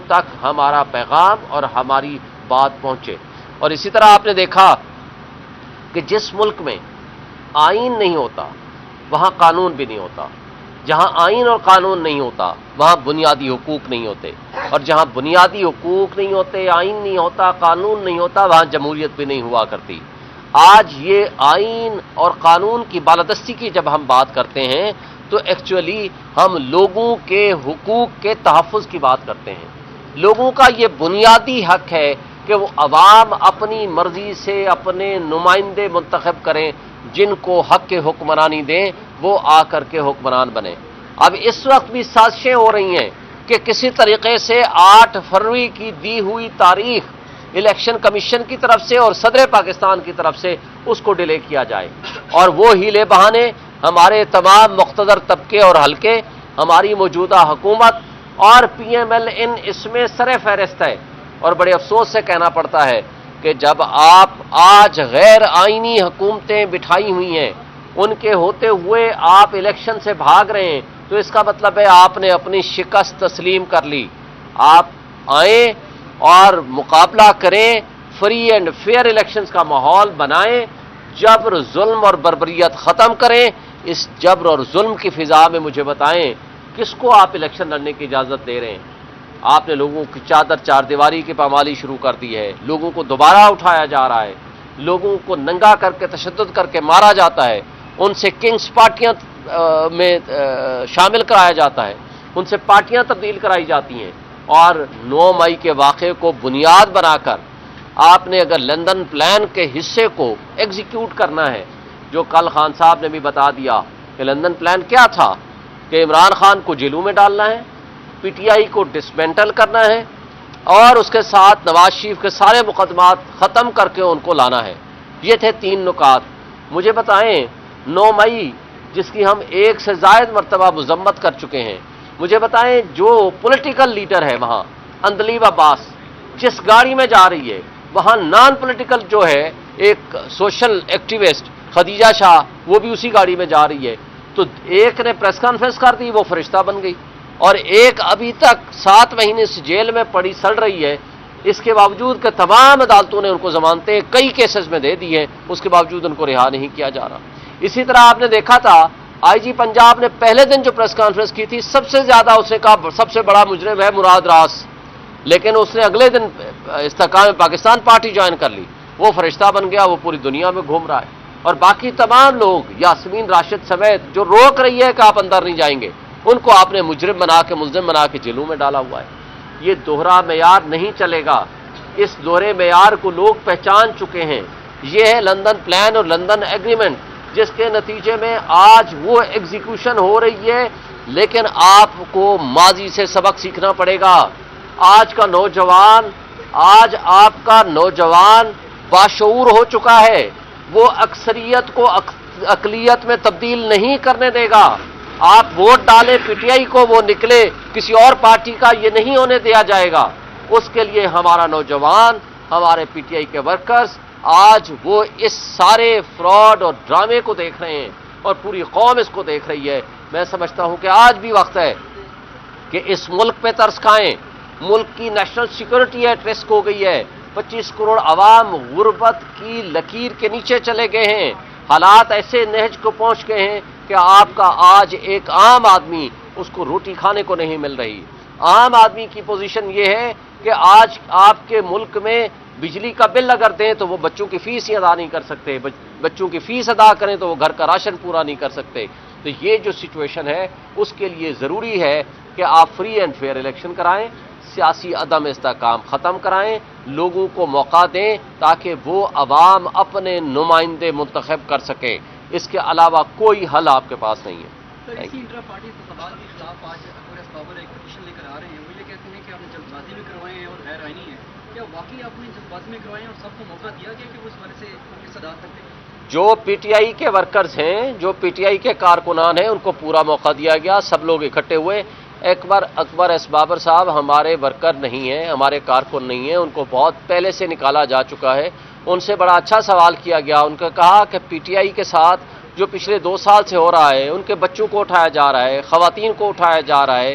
تک ہمارا پیغام اور ہماری بات پہنچے۔ اور اسی طرح آپ نے دیکھا کہ جس ملک میں آئین نہیں ہوتا وہاں قانون بھی نہیں ہوتا، جہاں آئین اور قانون نہیں ہوتا وہاں بنیادی حقوق نہیں ہوتے، اور جہاں بنیادی حقوق نہیں ہوتے، آئین نہیں ہوتا، قانون نہیں ہوتا، وہاں جمہوریت بھی نہیں ہوا کرتی۔ آج یہ آئین اور قانون کی بالادستی کی جب ہم بات کرتے ہیں تو ایکچولی ہم لوگوں کے حقوق کے تحفظ کی بات کرتے ہیں۔ لوگوں کا یہ بنیادی حق ہے کہ وہ عوام اپنی مرضی سے اپنے نمائندے منتخب کریں، جن کو حق کے حکمرانی دیں، وہ آ کر کے حکمران بنے۔ اب اس وقت بھی سازشیں ہو رہی ہیں کہ کسی طریقے سے 8 فروری کی دی ہوئی تاریخ الیکشن کمیشن کی طرف سے اور صدر پاکستان کی طرف سے اس کو ڈیلے کیا جائے، اور وہ ہیلے بہانے ہمارے تمام مقتدر طبقے اور حلقے، ہماری موجودہ حکومت اور پی ایم ایل ان اس میں سر فہرست ہے۔ اور بڑے افسوس سے کہنا پڑتا ہے کہ جب آپ آج غیر آئینی حکومتیں بٹھائی ہوئی ہیں، ان کے ہوتے ہوئے آپ الیکشن سے بھاگ رہے ہیں، تو اس کا مطلب ہے آپ نے اپنی شکست تسلیم کر لی۔ آپ آئیں اور مقابلہ کریں، فری اینڈ فیئر الیکشنز کا ماحول بنائیں، جبر، ظلم اور بربریت ختم کریں۔ اس جبر اور ظلم کی فضا میں مجھے بتائیں کس کو آپ الیکشن لڑنے کی اجازت دے رہے ہیں؟ آپ نے لوگوں کی چادر چار دیواری کی پامالی شروع کر دی ہے، لوگوں کو دوبارہ اٹھایا جا رہا ہے، لوگوں کو ننگا کر کے تشدد کر کے مارا جاتا ہے، ان سے کنگز پارٹیاں میں شامل کرایا جاتا ہے، ان سے پارٹیاں تبدیل کرائی جاتی ہیں، اور 9 مئی کے واقعے کو بنیاد بنا کر آپ نے اگر لندن پلان کے حصے کو ایگزیکیوٹ کرنا ہے، جو کل خان صاحب نے بھی بتا دیا کہ لندن پلان کیا تھا، کہ عمران خان کو جیلوں میں ڈالنا ہے، پی ٹی آئی کو ڈسمینٹل کرنا ہے، اور اس کے ساتھ نواز شریف کے سارے مقدمات ختم کر کے ان کو لانا ہے۔ یہ تھے 3 نکات۔ مجھے بتائیں 9 مئی جس کی ہم 1 سے زائد مرتبہ مذمت کر چکے ہیں، مجھے بتائیں جو پولیٹیکل لیڈر ہے وہاں اندلیب عباس جس گاڑی میں جا رہی ہے، وہاں نان پولیٹیکل جو ہے ایک سوشل ایکٹیوسٹ خدیجہ شاہ وہ بھی اسی گاڑی میں جا رہی ہے، تو ایک نے پریس کانفرنس کر دی، وہ فرشتہ بن گئی، اور ایک ابھی تک 7 مہینے سے جیل میں پڑی سڑ رہی ہے، اس کے باوجود کہ تمام عدالتوں نے ان کو ضمانتیں کئی کیسز میں دے دی ہیں، اس کے باوجود ان کو رہا نہیں کیا جا رہا۔ اسی طرح آپ نے دیکھا تھا آئی جی پنجاب نے پہلے دن جو پریس کانفرنس کی تھی، سب سے زیادہ اس نے کہا سب سے بڑا مجرم ہے مراد راس، لیکن اس نے اگلے دن استحکام پاکستان پارٹی جوائن کر لی، وہ فرشتہ بن گیا، وہ پوری دنیا میں گھوم رہا ہے، اور باقی تمام لوگ یاسمین راشد سمیت جو روک رہی ہے کہ آپ اندر نہیں جائیں گے، ان کو آپ نے مجرم بنا کے ملزم بنا کے جیلوں میں ڈالا ہوا ہے۔ یہ دوہرا معیار نہیں چلے گا، اس دوہرے معیار کو لوگ پہچان چکے ہیں۔ یہ ہے لندن پلان اور لندن ایگریمنٹ، جس کے نتیجے میں آج وہ ایگزیکیوشن ہو رہی ہے، لیکن آپ کو ماضی سے سبق سیکھنا پڑے گا۔ آج کا نوجوان، آج آپ کا نوجوان باشعور ہو چکا ہے، وہ اکثریت کو اقلیت میں تبدیل نہیں کرنے دے گا۔ آپ ووٹ ڈالیں پی ٹی آئی کو، وہ نکلے کسی اور پارٹی کا، یہ نہیں ہونے دیا جائے گا۔ اس کے لیے ہمارا نوجوان، ہمارے پی ٹی آئی کے ورکرز آج وہ اس سارے فراڈ اور ڈرامے کو دیکھ رہے ہیں، اور پوری قوم اس کو دیکھ رہی ہے۔ میں سمجھتا ہوں کہ آج بھی وقت ہے کہ اس ملک پہ ترس کھائیں۔ ملک کی نیشنل سیکورٹی ایٹ رسک ہو گئی ہے، 25 کروڑ عوام غربت کی لکیر کے نیچے چلے گئے ہیں، حالات ایسے نہج کو پہنچ گئے ہیں کہ آپ کا آج ایک عام آدمی اس کو روٹی کھانے کو نہیں مل رہی۔ عام آدمی کی پوزیشن یہ ہے کہ آج آپ کے ملک میں بجلی کا بل اگر دیں تو وہ بچوں کی فیس ہی ادا نہیں کر سکتے، بچوں کی فیس ادا کریں تو وہ گھر کا راشن پورا نہیں کر سکتے۔ تو یہ جو سچویشن ہے اس کے لیے ضروری ہے کہ آپ فری اینڈ فیئر الیکشن کرائیں، سیاسی عدم استحکام ختم کرائیں، لوگوں کو موقع دیں تاکہ وہ عوام اپنے نمائندے منتخب کر سکیں۔ اس کے علاوہ کوئی حل آپ کے پاس نہیں ہے۔ اسی انٹرا پارٹی انتخابات کے خلاف آج اکبر بابر ایک پٹیشن لے کر آ رہے ہیں، وہ یہ کہتے ہیں کہ آپ نے جلد بازی میں کروائے ہیں اور غیر آئینی ہیں۔ کیا واقعی آپ نے جلد بازی میں کروائے ہیں اور سب کو موقع دیا گیا کہ وہ اس والے سے صدارت تک دیں؟ جو پی ٹی آئی کے ورکرز ہیں، جو پی ٹی آئی کے کارکنان ہیں، ان کو پورا موقع دیا گیا، سب لوگ اکٹھے ہوئے۔ اکبر ایس بابر صاحب ہمارے ورکر نہیں ہیں، ہمارے کارکن نہیں ہیں، ان کو بہت پہلے سے نکالا جا چکا ہے۔ ان سے بڑا اچھا سوال کیا گیا، ان کا کہا کہ پی ٹی آئی کے ساتھ جو پچھلے 2 سال سے ہو رہا ہے، ان کے بچوں کو اٹھایا جا رہا ہے، خواتین کو اٹھایا جا رہا ہے،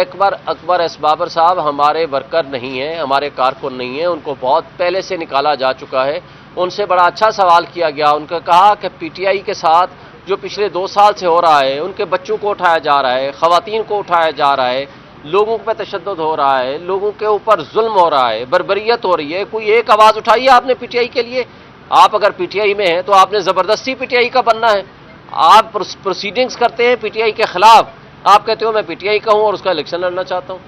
اکبر ایس بابر صاحب ہمارے ورکر نہیں ہیں، ہمارے کارکن نہیں ہیں، ان کو بہت پہلے سے نکالا جا چکا ہے۔ ان سے بڑا اچھا سوال کیا گیا، ان کا کہا کہ پی ٹی آئی کے ساتھ جو پچھلے 2 سال سے ہو رہا ہے، ان کے بچوں کو اٹھایا جا رہا ہے، خواتین کو اٹھایا جا رہا ہے، لوگوں پہ تشدد ہو رہا ہے، لوگوں کے اوپر ظلم ہو رہا ہے، بربریت ہو رہی ہے، کوئی ایک آواز اٹھائی ہے آپ نے پی ٹی آئی کے لیے؟ آپ اگر پی ٹی آئی میں ہیں تو آپ نے زبردستی پی ٹی آئی کا بننا ہے، آپ پروسیڈنگز کرتے ہیں پی ٹی آئی کے خلاف، آپ کہتے ہو میں پی ٹی آئی کا ہوں اور اس کا الیکشن لڑنا چاہتا ہوں۔